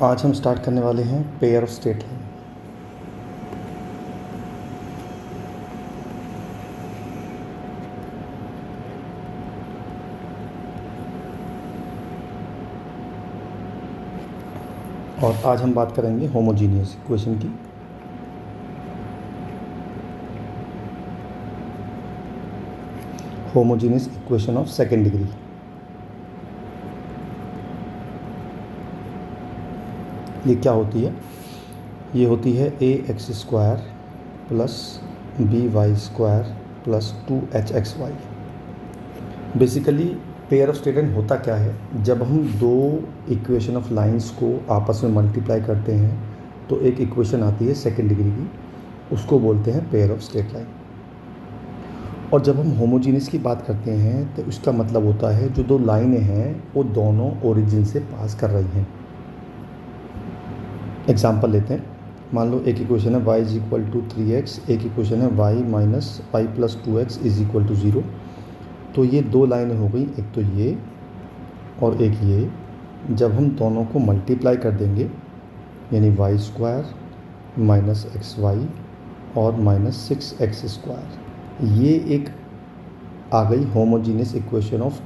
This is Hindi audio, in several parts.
आज हम स्टार्ट करने वाले हैं पेयर ऑफ स्ट्रेट लाइन। और आज हम बात करेंगे होमोजीनियस इक्वेशन की। Homogeneous equation of second degree. ये क्या होती है? ये होती है a x square plus b y square plus 2hxy। Basically pair of straight line होता क्या है? जब हम दो इक्वेशन ऑफ लाइंस को आपस में मल्टीप्लाई करते हैं तो एक इक्वेशन आती है सेकेंड डिग्री की, उसको बोलते हैं पेयर ऑफ स्ट्रेट लाइन। और जब हम होमोजीनियस की बात करते हैं तो उसका मतलब होता है जो दो लाइनें हैं वो दोनों ओरिजिन से पास कर रही हैं। एग्जाम्पल लेते हैं। मान लो एक इक्वेशन है y is equal to 3x, एक इक्वेशन है y minus y plus 2x is equal to 0। तो ये दो लाइनें हो गई, एक तो ये और एक ये। जब हम दोनों को मल्टीप्लाई कर देंगे यानी y square minus x y और माइनस 6x स्क्वायर, ये एक आ गई homogeneous equation of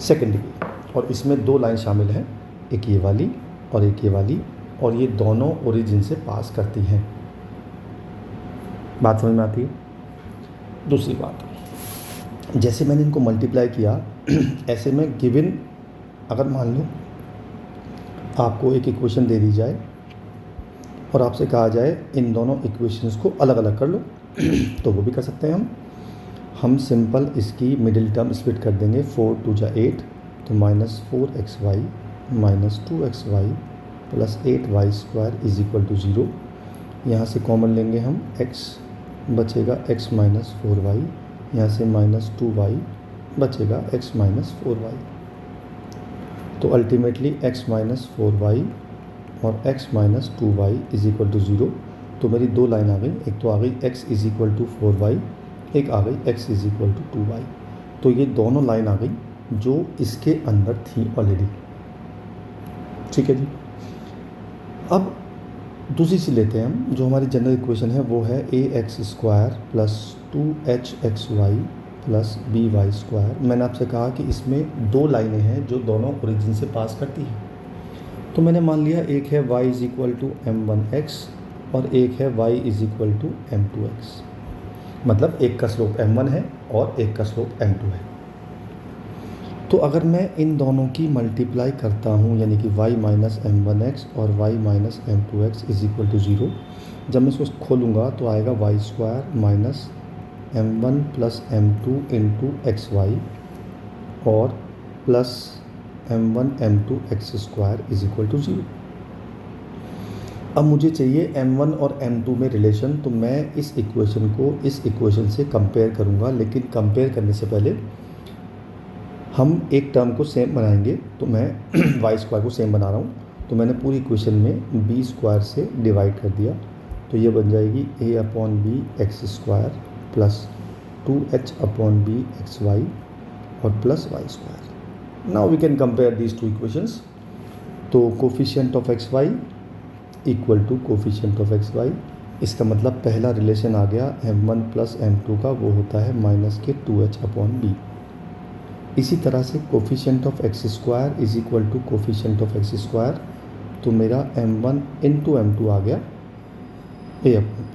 second degree. और इसमें दो लाइन शामिल हैं, एक ये वाली और एक ये वाली, और ये दोनों ओरिजिन से पास करती हैं। बात समझ में आती है? दूसरी बात, जैसे मैंने इनको मल्टीप्लाई किया ऐसे में गिवन, अगर मान लो आपको एक इक्वेशन दे दी जाए और आपसे कहा जाए इन दोनों इक्वेशंस को अलग अलग कर लो तो वो भी कर सकते हैं हम सिंपल इसकी मिडिल टर्म स्प्लिट कर देंगे। 4 2 जा 8, तो minus 4xy minus 2xy plus 8y square is equal to 0। यहाँ से कॉमन लेंगे हम x, बचेगा x माइनस 4y, यहाँ से माइनस 2y बचेगा x माइनस 4y। तो अल्टीमेटली x माइनस 4y और x minus 2y is equal to 0। तो मेरी दो लाइन आ गई, एक तो आ गई x is equal to 4y, एक आ गई x is equal to 2y। तो ये दोनों लाइन आ गई जो इसके अंदर थी ऑलरेडी। ठीक है जी। अब दूसरी चीज़ लेते हैं हम, जो हमारी जनरल इक्वेशन है वो है a x square plus 2hxy plus b y square. मैंने आपसे कहा कि इसमें दो लाइनें हैं जो दोनों ओरिजिन से पास करती हैं। तो मैंने मान लिया एक है y is equal to m1x और एक है y is equal to m2x। मतलब एक का स्लोप m1 है और एक का स्लोप m2 है। तो अगर मैं इन दोनों की मल्टीप्लाई करता हूँ यानी कि y माइनस m1x और y minus m2x is equal to 0, जब मैं इसको खोलूँगा तो आएगा y square minus m1 plus m2 into x y और plus m1 m2 x square is equal to 0। अब मुझे चाहिए m1 और m2 में रिलेशन, तो मैं इस इक्वेशन को इस इक्वेशन से कंपेयर करूँगा। लेकिन कंपेयर करने से पहले हम एक टर्म को सेम बनाएंगे। तो मैं वाई स्क्वायर को सेम बना रहा हूँ, तो मैंने पूरी इक्वेशन में बी स्क्वायर से डिवाइड कर दिया। तो ये बन जाएगी a upon b x square plus 2h upon b x y और plus y square. Now we can compare these two equations. तो coefficient of x y equal to coefficient of x y, इसका मतलब पहला रिलेशन आ गया m1 प्लस m2 का, वो होता है माइनस के 2h अपॉन बी। इसी तरह से coefficient of x square is equal to coefficient of x square, तो मेरा m1 इंटू m2 आ गया a अपॉन बी।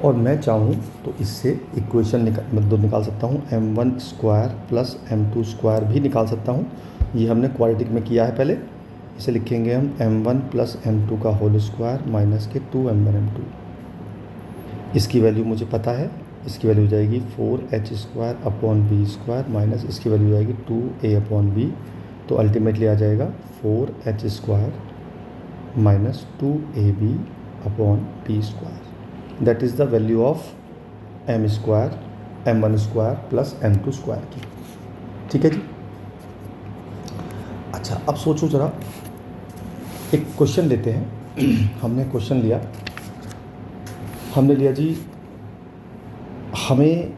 और मैं चाहूँ तो इससे इक्वेशन निकाल सकता हूँ, m1 square plus m2 square भी निकाल सकता हूँ। ये हमने क्वाड्रेटिक में किया है पहले। इसे लिखेंगे हम m1 प्लस m2 का होल स्क्वायर माइनस के 2m1 m2। इसकी वैल्यू मुझे पता है, इसकी वैल्यू हो जाएगी 4h square upon b square minus इसकी वैल्यू हो जाएगी 2a अपॉन बी। तो अल्टीमेटली आ जाएगा 4h square minus 2ab upon b square. That is the value of m square m1 square plus m2 square की। ठीक है जी। अच्छा, अब सोचो ज़रा, एक क्वेश्चन लेते हैं। हमने क्वेश्चन लिया, हमने लिया जी, हमें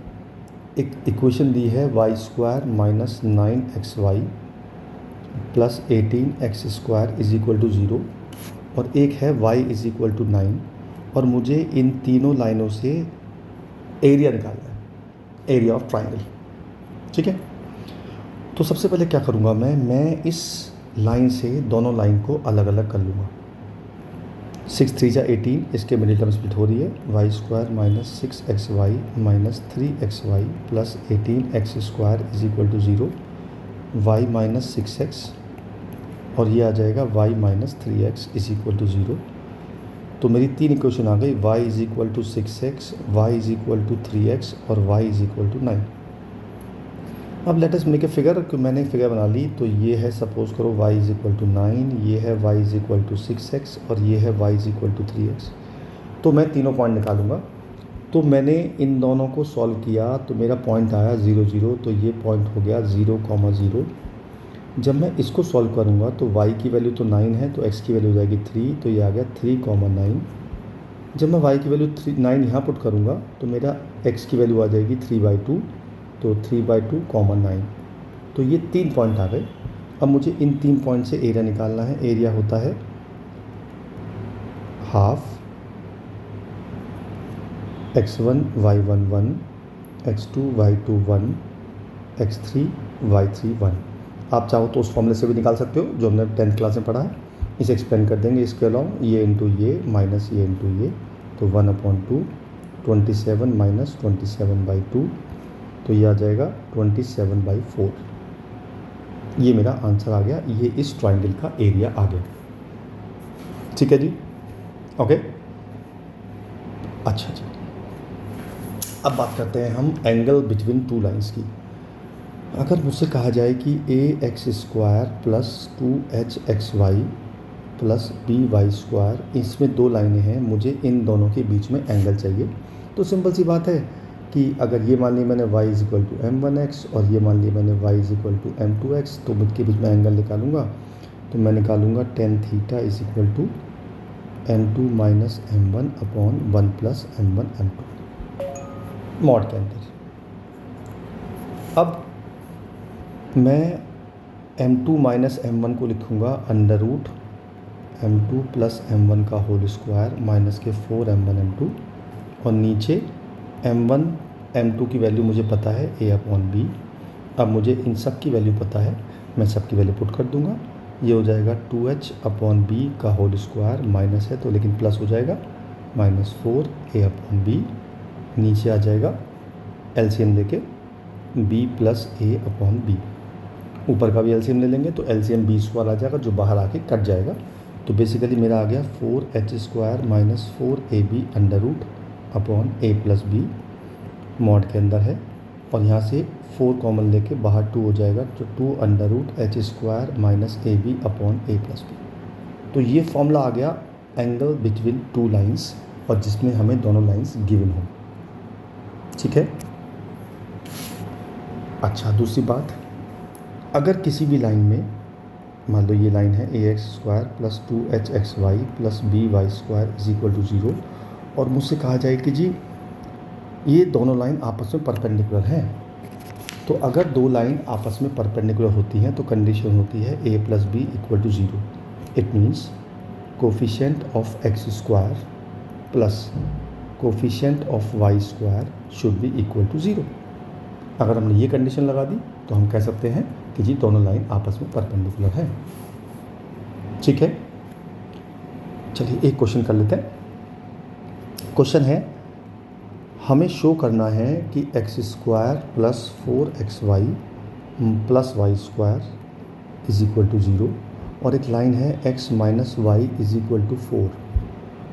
एक इक्वेशन दी है y square minus 9xy plus 18x² is equal to 0 और एक है y इज इक्वल टू 9 और मुझे इन तीनों लाइनों से एरिया निकालना है, एरिया ऑफ ट्राइंगल। ठीक है, तो सबसे पहले क्या करूँगा मैं इस लाइन से दोनों लाइन को अलग अलग कर लूँगा। 6 3 जा 18, इसके मिडिल टर्म स्प्लिट हो रही है, y² minus 6xy minus 3xy plus 18x² is equal to 0, y minus 6x और ये आ जाएगा y minus 3x is equal to 0। तो मेरी तीन इक्वेशन आ गई, y is equal to 6x, y is equal to 3x और y इज इक्वल टू 9। अब let us make a figure, कि मैंने फिगर बना ली। तो ये है, सपोज करो y इज इक्वल टू 9, ये है y is equal to 6x और ये है y is equal to 3x। तो मैं तीनों पॉइंट निकालूंगा। तो मैंने इन दोनों को सॉल्व किया तो मेरा पॉइंट आया 0 0, तो ये पॉइंट हो गया 0, 0। जब मैं इसको सॉल्व करूँगा तो y की वैल्यू तो 9 है, तो x की वैल्यू हो जाएगी 3, तो ये आ गया 3, 9। जब मैं y की वैल्यू 9 यहाँ पुट करूँगा तो मेरा x की वैल्यू आ जाएगी 3/2, तो 3/2, 9। तो ये 3 पॉइंट आ गए। अब मुझे इन 3 पॉइंट से एरिया निकालना है। एरिया होता है half x1 y1 1, x2 y2 1, x3 y3 1। आप चाहो तो उस फॉर्मूले से भी निकाल सकते हो जो हमने 10th क्लास में पढ़ा है। इसे एक्सप्लेन कर देंगे इसके अलावा, ये इंटू ये माइनस ये इंटू ये, तो 1/2, 27 माइनस 27/2, तो ये आ जाएगा 27/4। ये मेरा आंसर आ गया, ये इस ट्राइंगल का एरिया आ गया। ठीक है जी, ओके। अच्छा जी, अब बात करते हैं हम एंगल बिटवीन टू लाइंस की। अगर मुझसे कहा जाए कि ax² plus 2hxy plus by², इसमें दो लाइनें हैं, मुझे इन दोनों के बीच में एंगल चाहिए। तो सिंपल सी बात है कि अगर ये मान लिया मैंने y is equal to m1x और ये मान लिया मैंने y is equal to m2x, तो इनके बीच में एंगल निकालूंगा। तो मैं निकालूंगा tan theta is equal to m2 minus m1 upon 1 plus m1 m2 mod के अंदर। अब मैं m2 माइनस m1 को लिखूंगा under root m2 plus m1 का होल स्क्वायर माइनस के 4m1 m2, और नीचे m1 m2 की वैल्यू मुझे पता है a/b। अब मुझे इन सब की वैल्यू पता है, मैं सब की वैल्यू पुट कर दूंगा। ये हो जाएगा 2h/b का होल स्क्वायर, माइनस है तो लेकिन प्लस हो जाएगा, माइनस 4a/b। नीचे आ जाएगा एलसीएम लेके b प्लस a/b। ऊपर का भी एलसीएम ले लेंगे तो एलसीएम b² आ जाएगा, जो बाहर आके कट जाएगा। तो बेसिकली मेरा आ गया 4h² minus 4ab under root upon a plus b, mod के अंदर है। और यहाँ से 4 कॉमन लेके बाहर 2 हो जाएगा, तो 2 under root h² minus ab upon a plus b। तो ये फॉर्मूला आ गया एंगल बिटवीन टू लाइंस, और जिसमें हमें दोनों लाइंस गिवन हो। ठीक है। अच्छा, दूसरी बात, अगर किसी भी लाइन में, मान लो ये लाइन है ax² plus 2hxy plus by² is equal to 0, और मुझसे कहा जाए कि जी ये दोनों लाइन आपस में परपेंडिकुलर हैं। तो अगर दो लाइन आपस में परपेंडिकुलर होती हैं तो कंडीशन होती है a plus b equal to 0। It means coefficient of x² plus coefficient of y² should be equal to 0। अगर हमने ये कंडीशन लगा दी तो हम कह सकते हैं कि जी दोनों लाइन आपस में परपेंडिकुलर हैं। ठीक है, चलिए एक क्वेश्चन कर लेते हैं। क्वेश्चन है, हमें शो करना है कि x² plus 4xy plus y² is equal to 0, और एक लाइन है x minus y is equal to 4।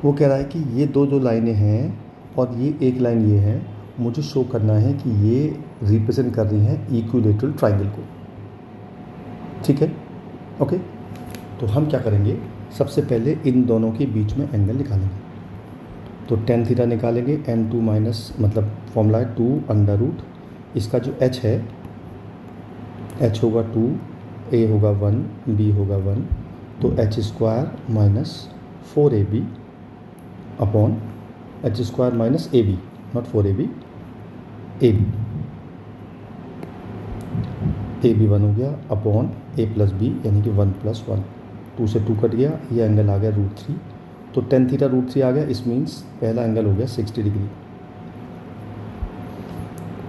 वो कह रहा है कि ये दो लाइनें हैं और ये एक लाइन ये है, मुझे शो करना है कि ये रिप्रेजेंट कर रही हैं इक्विलेटरल ट्राइंगल को। ठीक है, ओके। तो हम क्या करेंगे, सबसे पहले इन दोनों के बीच में एंगल निकालेंगे। तो tan थीटा निकालेंगे, m2 माइनस, मतलब फॉर्मूला है 2 अंडर रूट, इसका जो h है, h होगा 2, a होगा 1, b होगा 1, तो h² minus 4ab upon h² minus ab, not 4ab, ab ए भी 1 हो गया अपॉन ए प्लस बी यानी कि 1 + 1, 2 से 2 कट गया, ये एंगल आ गया √3, तो tan थीटा √3 आ गया। इस मीन्स पहला एंगल हो गया 60 डिग्री।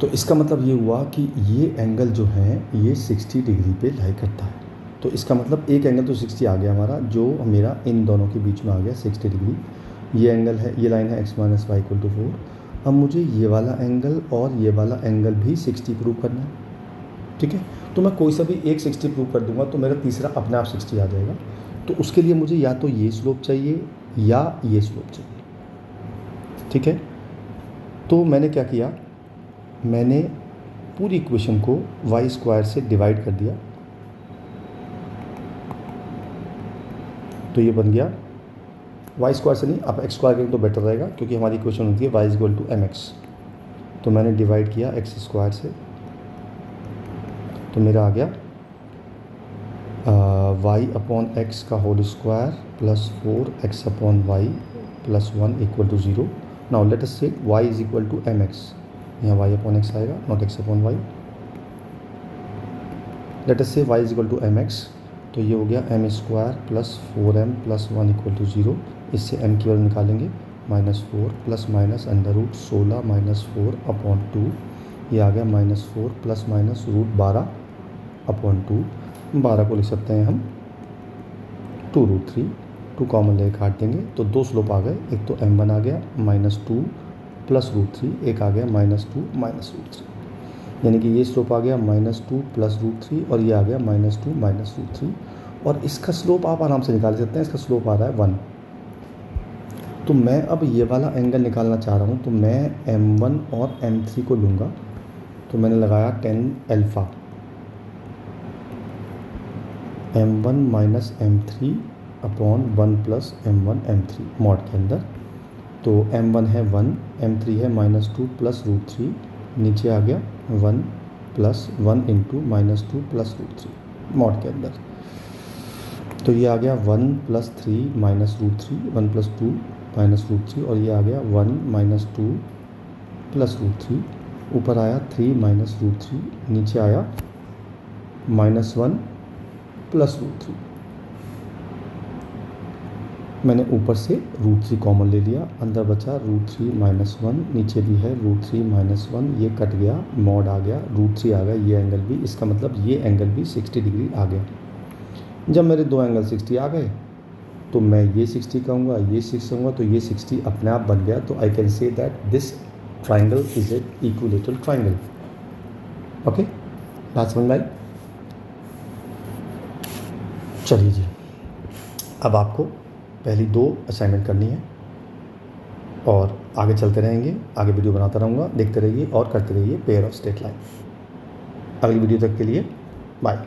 तो इसका मतलब ये हुआ कि ये एंगल जो है ये 60 डिग्री पे लाई करता है। तो इसका मतलब एक एंगल तो 60 आ गया हमारा, जो मेरा इन दोनों के बीच में आ गया 60 डिग्री। ये एंगल है, ये लाइन है x - y = 4। अब मुझे ये वाला एंगल और ये वाला एंगल भी 60 प्रूव करना है, ठीक है। तो मैं कोई सा भी एक 60 प्रूव कर दूंगा तो मेरा तीसरा अपने आप 60 आ जाएगा। तो उसके लिए मुझे या तो ये स्लोप चाहिए या ये स्लोप चाहिए, ठीक है। तो मैंने क्या किया, मैंने पूरी इक्वेशन को y² से डिवाइड कर दिया, तो ये बन गया y² से नहीं, आप x² करें तो बेटर रहेगा, क्योंकि हमारी इक्वेशन होती है y = mx। तो मैंने डिवाइड किया x² से, तो मेरा आ गया y/x का whole square plus 4x/y plus 1 = 0। Now let us say y = mx, यहाँ y/x आएगा, not x/y। Late us say y = mx, तो ये हो गया m² प्लस 4m प्लस 1 = 0। इससे m की वैल्यू निकालेंगे, -4 प्लस माइनस √16 - 4/2, ये आ गया -4 प्लस माइनस √12/2। 12 को लिख सकते हैं हम 2√3, 2 कॉमन लेके काट देंगे तो 2 स्लोप आ गए। एक तो m1 आ गया -2 प्लस √3, एक आ गया -2 -√3, यानी कि ये स्लोप आ गया -2 प्लस √3 और ये आ गया -2 -√3। और इसका स्लोप आप आराम से निकाल सकते हैं, इसका स्लोप आ रहा है 1। तो मैं अब ये वाला एंगल निकालना चाह रहा हूँ, तो मैं m1 और m3 को लूँगा। तो मैंने लगाया tan alpha, m1 minus m3 upon 1 plus m1 m3 mod के अंदर। तो m1 है 1, m3 है -2 प्लस √3, नीचे आ गया 1 प्लस 1 इंटू -2 प्लस √3 मॉड के अंदर। तो ये आ गया 1 प्लस 3 माइनस √3, 1 प्लस 2 माइनस √3, और ये आ गया 1 - 2 प्लस √3, ऊपर आया 3 माइनस √3, नीचे आया -1 प्लस √3। मैंने ऊपर से √3 कॉमन ले लिया, अंदर बचा √3 - 1, नीचे भी है √3 - 1, ये कट गया, मॉड आ गया, √3 आ गया, ये एंगल भी, इसका मतलब ये एंगल भी 60 डिग्री आ गया। जब मेरे दो एंगल 60 आ गए तो मैं ये 60 कहूँगा, ये 60 कहूँगा, तो ये 60 अपने आप बन गया। तो I can say that this triangle is a equilateral triangle. Okay, बात समझ में आई? चलिए जी, अब आपको पहली 2 असाइनमेंट करनी है और आगे चलते रहेंगे, आगे वीडियो बनाता रहूँगा, देखते रहिए और करते रहिए पेयर ऑफ स्ट्रेट लाइन। अगली वीडियो तक के लिए बाय।